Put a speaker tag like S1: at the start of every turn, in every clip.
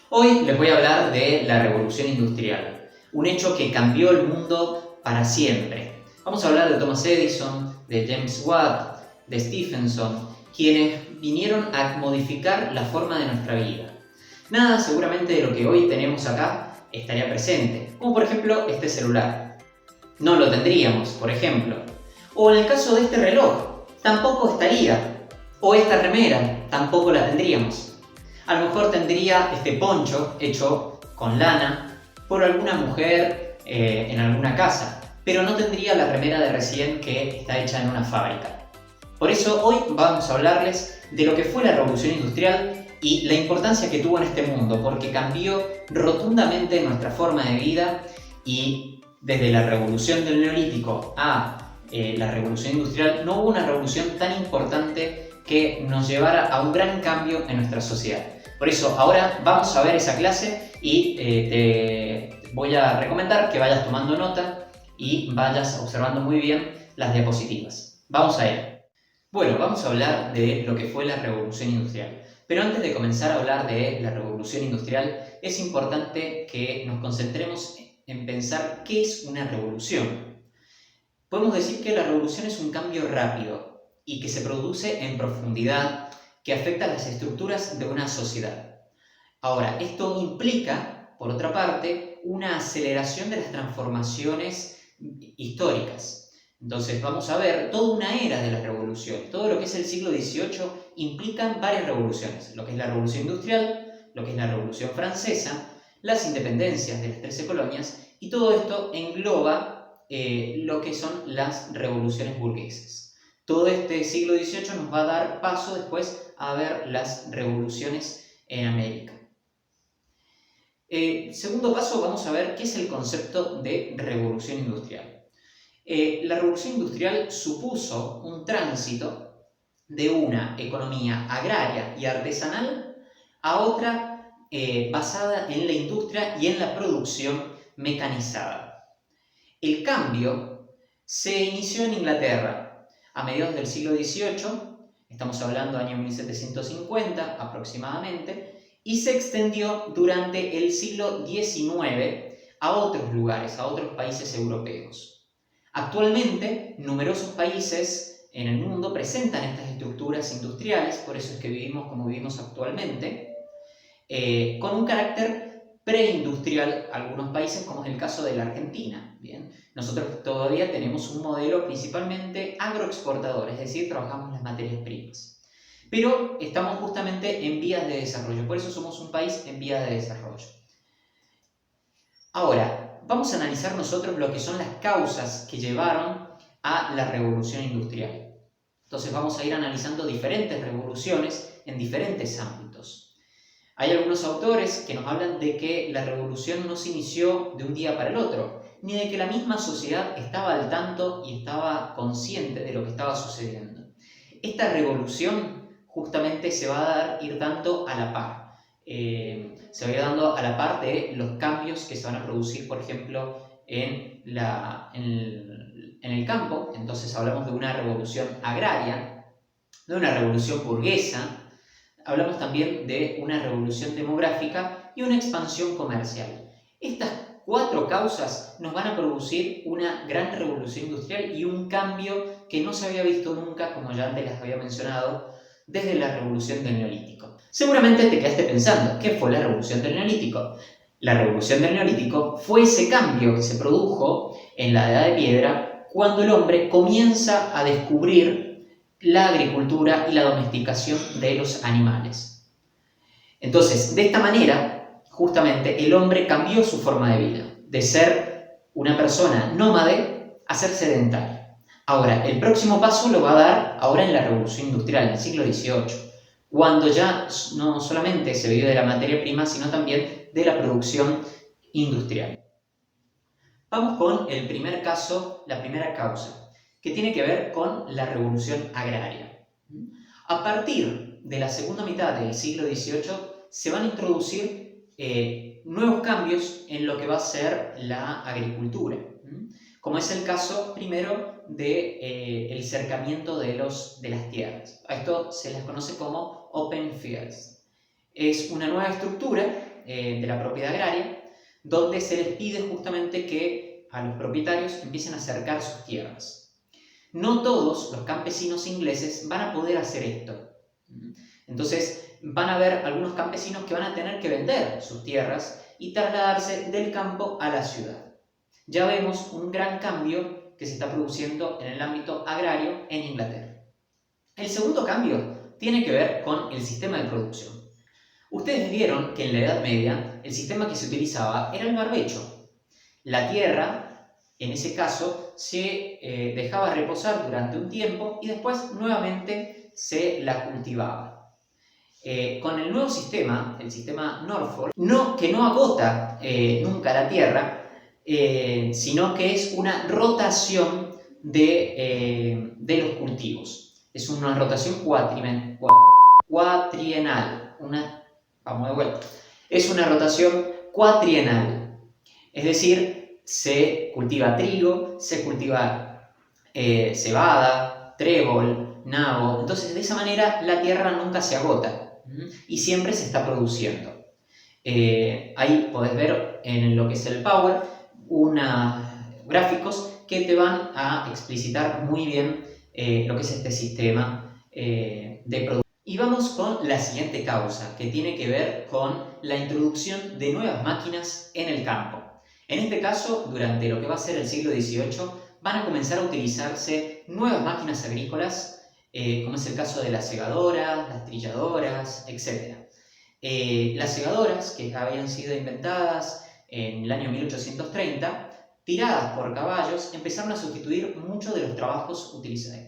S1: Hoy les voy a hablar de la revolución industrial, un hecho que cambió el mundo para siempre. Vamos a hablar de Thomas Edison, de James Watt, de Stephenson, quienes vinieron a modificar la forma de nuestra vida. Nada seguramente de lo que hoy tenemos acá estaría presente, como por ejemplo este celular. No lo tendríamos, por ejemplo. O en el caso de este reloj, tampoco estaría. O esta remera, tampoco la tendríamos. A lo mejor tendría este poncho hecho con lana por alguna mujer en alguna casa, pero no tendría la remera de recién que está hecha en una fábrica. Por eso hoy vamos a hablarles de lo que fue la revolución industrial y la importancia que tuvo en este mundo, porque cambió rotundamente nuestra forma de vida y desde la revolución del Neolítico a la revolución industrial no hubo una revolución tan importante que nos llevara a un gran cambio en nuestra sociedad. Por eso ahora vamos a ver esa clase y te voy a recomendar que vayas tomando nota y vayas observando muy bien las diapositivas. Vamos a ello. Bueno, vamos a hablar de lo que fue la revolución industrial. Pero antes de comenzar a hablar de la revolución industrial, es importante que nos concentremos en pensar qué es una revolución. Podemos decir que la revolución es un cambio rápido y que se produce en profundidad, que afecta las estructuras de una sociedad. Ahora, esto implica, por otra parte, una aceleración de las transformaciones históricas. Entonces vamos a ver toda una era de las revoluciones. Todo lo que es el siglo XVIII implica varias revoluciones. Lo que es la revolución industrial, lo que es la revolución francesa, las independencias de las 13 colonias, y todo esto engloba lo que son las revoluciones burguesas. Todo este siglo XVIII nos va a dar paso después a ver las revoluciones en América. Segundo paso, vamos a ver qué es el concepto de revolución industrial. La revolución industrial supuso un tránsito de una economía agraria y artesanal a otra basada en la industria y en la producción mecanizada. El cambio se inició en Inglaterra a mediados del siglo XVIII, estamos hablando del año 1750 aproximadamente, y se extendió durante el siglo XIX a otros lugares, a otros países europeos. Actualmente, numerosos países en el mundo presentan estas estructuras industriales, por eso es que vivimos como vivimos actualmente, con un carácter preindustrial, algunos países, como es el caso de la Argentina. Bien, nosotros todavía tenemos un modelo principalmente agroexportador, es decir, trabajamos las materias primas. Pero estamos justamente en vías de desarrollo, por eso somos un país en vías de desarrollo. Ahora, vamos a analizar nosotros lo que son las causas que llevaron a la revolución industrial. Entonces vamos a ir analizando diferentes revoluciones en diferentes ámbitos. Hay algunos autores que nos hablan de que la revolución no se inició de un día para el otro, ni de que la misma sociedad estaba al tanto y estaba consciente de lo que estaba sucediendo. Esta revolución justamente se va a ir dando a la par. Se va a ir dando a la par de los cambios que se van a producir, por ejemplo, en el campo. Entonces hablamos de una revolución agraria, de una revolución burguesa. Hablamos también de una revolución demográfica y una expansión comercial. Estas cuatro causas nos van a producir una gran revolución industrial y un cambio que no se había visto nunca, como ya antes les había mencionado, desde la revolución del Neolítico. Seguramente te quedaste pensando, ¿qué fue la revolución del Neolítico? La revolución del Neolítico fue ese cambio que se produjo en la Edad de Piedra cuando el hombre comienza a descubrir la agricultura y la domesticación de los animales. Entonces, de esta manera, justamente el hombre cambió su forma de vida, de ser una persona nómade a ser sedentario. Ahora, el próximo paso lo va a dar ahora en la revolución industrial, en el siglo XVIII, cuando ya no solamente se vive de la materia prima, sino también de la producción industrial. Vamos con el primer caso, la primera causa, que tiene que ver con la revolución agraria. A partir de la segunda mitad del siglo XVIII se van a introducir nuevos cambios en lo que va a ser la agricultura, como es el caso primero del cercamiento de las tierras. A esto se les conoce como open fields. Es una nueva estructura de la propiedad agraria, donde se les pide justamente que a los propietarios empiecen a acercar sus tierras. No todos los campesinos ingleses van a poder hacer esto. Entonces van a haber algunos campesinos que van a tener que vender sus tierras y trasladarse del campo a la ciudad. Ya vemos un gran cambio que se está produciendo en el ámbito agrario en Inglaterra. El segundo cambio tiene que ver con el sistema de producción. Ustedes vieron que en la Edad Media el sistema que se utilizaba era el barbecho. La tierra, en ese caso, se dejaba reposar durante un tiempo y después nuevamente se la cultivaba. Con el nuevo sistema, el sistema Norfolk, que no agota nunca la tierra, sino que es una rotación de los cultivos. Es una rotación cuatrienal. Vamos de vuelta. Es una rotación cuatrienal. Es decir, se cultiva trigo, se cultiva cebada, trébol, nabo. Entonces, de esa manera, la tierra nunca se agota y siempre se está produciendo. Ahí podés ver en lo que es el Power unos gráficos que te van a explicitar muy bien lo que es este sistema de producción. Y vamos con la siguiente causa, que tiene que ver con la introducción de nuevas máquinas en el campo. En este caso, durante lo que va a ser el siglo XVIII, van a comenzar a utilizarse nuevas máquinas agrícolas, como es el caso de las segadoras, las trilladoras, etc. Las segadoras, que habían sido inventadas en el año 1830, tiradas por caballos, empezaron a sustituir muchos de los trabajos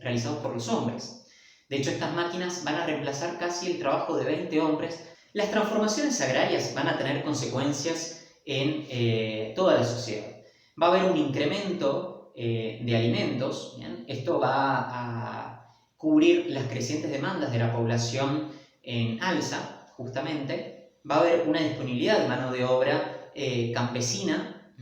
S1: realizados por los hombres. De hecho, estas máquinas van a reemplazar casi el trabajo de 20 hombres. Las transformaciones agrarias van a tener consecuencias en toda la sociedad. Va a haber un incremento de alimentos, ¿bien? Esto va a cubrir las crecientes demandas de la población en alza, justamente. Va a haber una disponibilidad de mano de obra campesina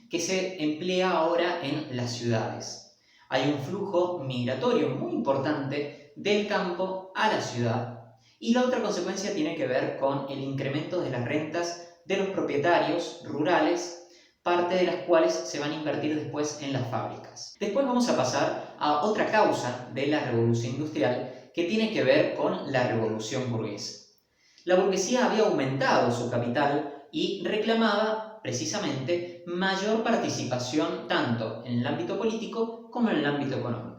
S1: que se emplea ahora en las ciudades. Hay un flujo migratorio muy importante del campo a la ciudad. Y la otra consecuencia tiene que ver con el incremento de las rentas de los propietarios rurales, parte de las cuales se van a invertir después en las fábricas. Después vamos a pasar a otra causa de la revolución industrial que tiene que ver con la revolución burguesa. La burguesía había aumentado su capital y reclamaba precisamente mayor participación tanto en el ámbito político como en el ámbito económico.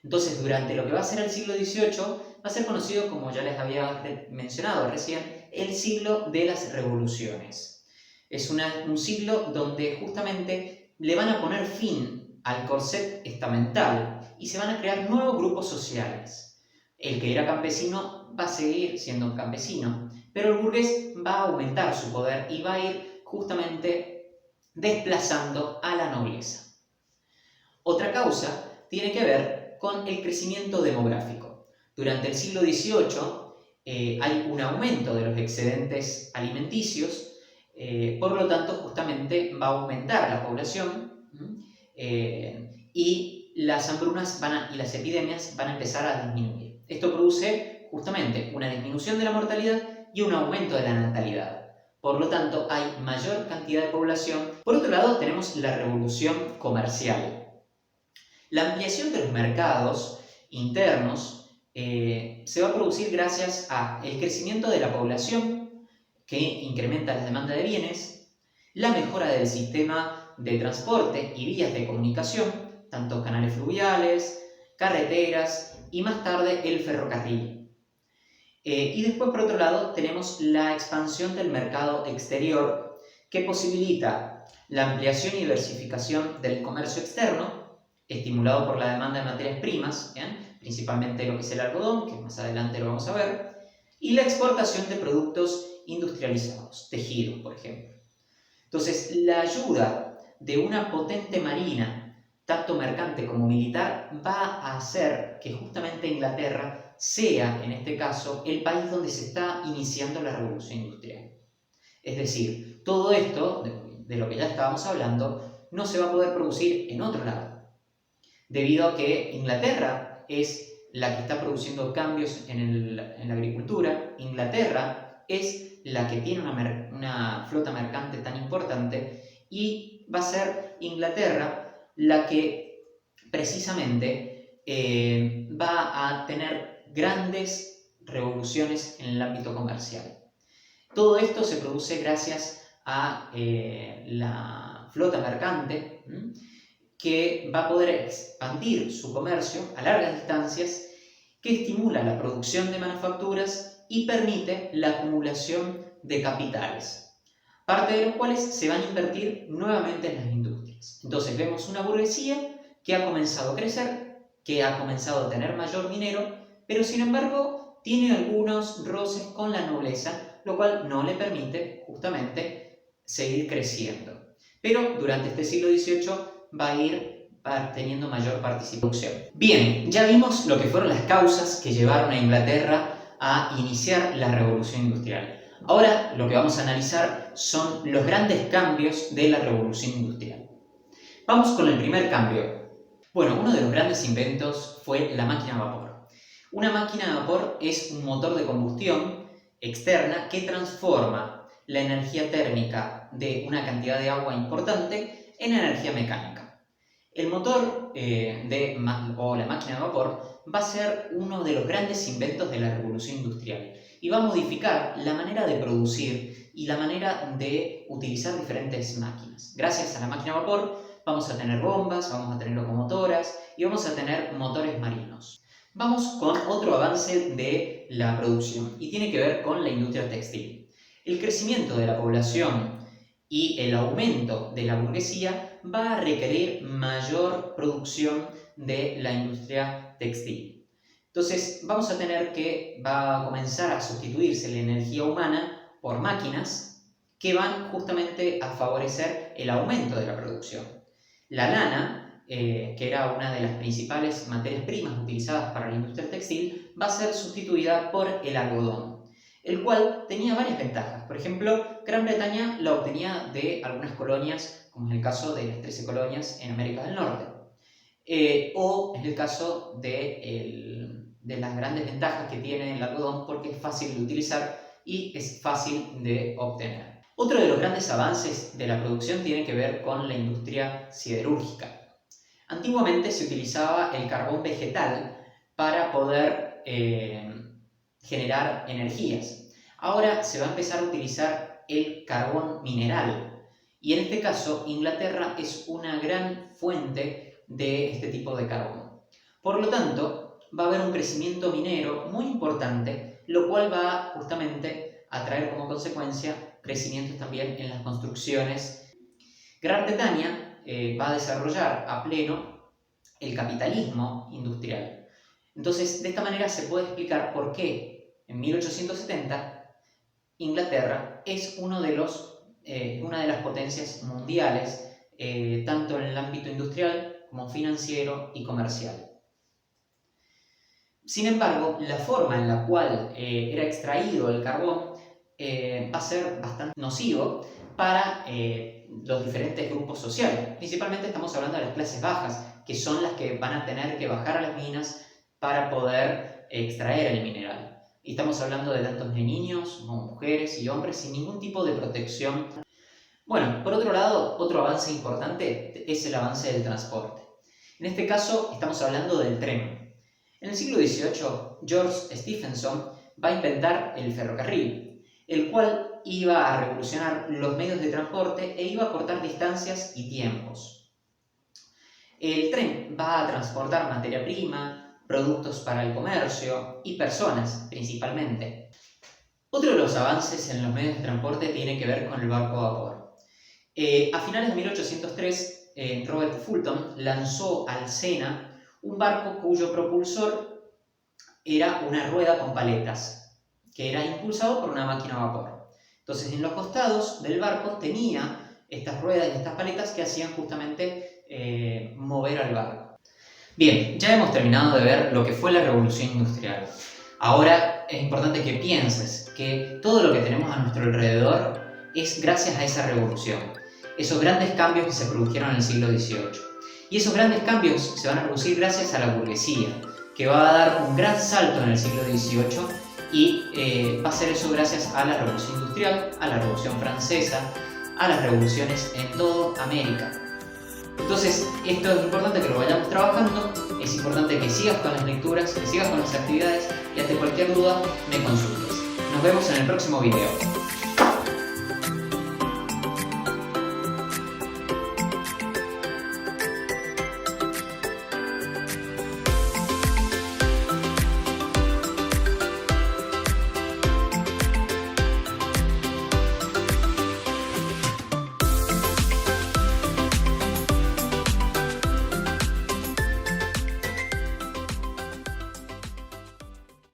S1: Entonces, durante lo que va a ser el siglo XVIII, va a ser conocido, como ya les había mencionado recién, el siglo de las revoluciones. Es un siglo donde justamente le van a poner fin al corset estamental y se van a crear nuevos grupos sociales. El que era campesino va a seguir siendo un campesino, pero el burgués va a aumentar su poder y va a ir justamente desplazando a la nobleza. Otra causa tiene que ver con el crecimiento demográfico. Durante el siglo XVIII hay un aumento de los excedentes alimenticios, por lo tanto justamente va a aumentar la población y las hambrunas y las epidemias van a empezar a disminuir. Esto produce justamente una disminución de la mortalidad y un aumento de la natalidad. Por lo tanto, hay mayor cantidad de población. Por otro lado, tenemos la revolución comercial. La ampliación de los mercados internos se va a producir gracias al crecimiento de la población, que incrementa la demanda de bienes, la mejora del sistema de transporte y vías de comunicación, tanto canales fluviales, carreteras y más tarde el ferrocarril. Y después, por otro lado, tenemos la expansión del mercado exterior, que posibilita la ampliación y diversificación del comercio externo, estimulado por la demanda de materias primas, ¿bien? Principalmente lo que es el algodón, que más adelante lo vamos a ver, y la exportación de productos industrializados, tejidos, por ejemplo. Entonces, la ayuda de una potente marina, tanto mercante como militar, va a hacer que justamente Inglaterra sea, en este caso, el país donde se está iniciando la revolución industrial. Es decir, todo esto, de lo que ya estábamos hablando, no se va a poder producir en otro lado, debido a que Inglaterra es la que está produciendo cambios en la agricultura. Inglaterra es la que tiene una flota mercante tan importante, y va a ser Inglaterra la que precisamente va a tener grandes revoluciones en el ámbito comercial. Todo esto se produce gracias a la flota mercante, que va a poder expandir su comercio a largas distancias, que estimula la producción de manufacturas y permite la acumulación de capitales, parte de los cuales se van a invertir nuevamente en las industrias. Entonces vemos una burguesía que ha comenzado a crecer, que ha comenzado a tener mayor dinero, pero sin embargo tiene algunos roces con la nobleza, lo cual no le permite justamente seguir creciendo. Pero durante este siglo XVIII va a ir teniendo mayor participación. Bien, ya vimos lo que fueron las causas que llevaron a Inglaterra a iniciar la revolución industrial. Ahora lo que vamos a analizar son los grandes cambios de la revolución industrial. Vamos con el primer cambio. Bueno, uno de los grandes inventos fue la máquina a vapor. Una máquina a vapor es un motor de combustión externa que transforma la energía térmica de una cantidad de agua importante en energía mecánica. El motor o la máquina de vapor va a ser uno de los grandes inventos de la revolución industrial y va a modificar la manera de producir y la manera de utilizar diferentes máquinas. Gracias a la máquina de vapor vamos a tener bombas, vamos a tener locomotoras y vamos a tener motores marinos. Vamos con otro avance de la producción y tiene que ver con la industria textil. El crecimiento de la población y el aumento de la burguesía va a requerir mayor producción de la industria textil. Entonces vamos a tener que va a comenzar a sustituirse la energía humana por máquinas que van justamente a favorecer el aumento de la producción. La lana, que era una de las principales materias primas utilizadas para la industria textil, va a ser sustituida por el algodón, el cual tenía varias ventajas. Por ejemplo, Gran Bretaña la obtenía de algunas colonias, como en el caso de las 13 colonias en América del Norte, o en el caso de las grandes ventajas que tiene el algodón, porque es fácil de utilizar y es fácil de obtener. Otro de los grandes avances de la producción tiene que ver con la industria siderúrgica. Antiguamente se utilizaba el carbón vegetal para poder generar energías. Ahora se va a empezar a utilizar el carbón mineral y en este caso Inglaterra es una gran fuente de este tipo de carbón. Por lo tanto, va a haber un crecimiento minero muy importante, lo cual va justamente a traer como consecuencia crecimientos también en las construcciones. Gran Bretaña va a desarrollar a pleno el capitalismo industrial. Entonces, de esta manera se puede explicar por qué en 1870 Inglaterra es una de las potencias mundiales, tanto en el ámbito industrial como financiero y comercial. Sin embargo, la forma en la cual era extraído el carbón va a ser bastante nocivo para los diferentes grupos sociales. Principalmente estamos hablando de las clases bajas, que son las que van a tener que bajar a las minas para poder extraer el mineral. Y estamos hablando de tanto de niños como mujeres y hombres sin ningún tipo de protección. Bueno, por otro lado, otro avance importante es el avance del transporte. En este caso estamos hablando del tren. En el siglo XVIII, George Stephenson va a inventar el ferrocarril, el cual iba a revolucionar los medios de transporte e iba a cortar distancias y tiempos. El tren va a transportar materia prima, productos para el comercio y personas principalmente. Otro de los avances en los medios de transporte tiene que ver con el barco a vapor. A finales de 1803, Robert Fulton lanzó al Sena un barco cuyo propulsor era una rueda con paletas, que era impulsado por una máquina a vapor. Entonces, en los costados del barco tenía estas ruedas y estas paletas que hacían justamente mover al barco. Bien, ya hemos terminado de ver lo que fue la revolución industrial. Ahora es importante que pienses que todo lo que tenemos a nuestro alrededor es gracias a esa revolución, esos grandes cambios que se produjeron en el siglo XVIII. Y esos grandes cambios se van a producir gracias a la burguesía, que va a dar un gran salto en el siglo XVIII y va a ser eso gracias a la Revolución Industrial, a la Revolución Francesa, a las revoluciones en toda América. Entonces, esto es importante que lo vayamos trabajando, es importante que sigas con las lecturas, que sigas con las actividades y ante cualquier duda me consultes. Nos vemos en el próximo video.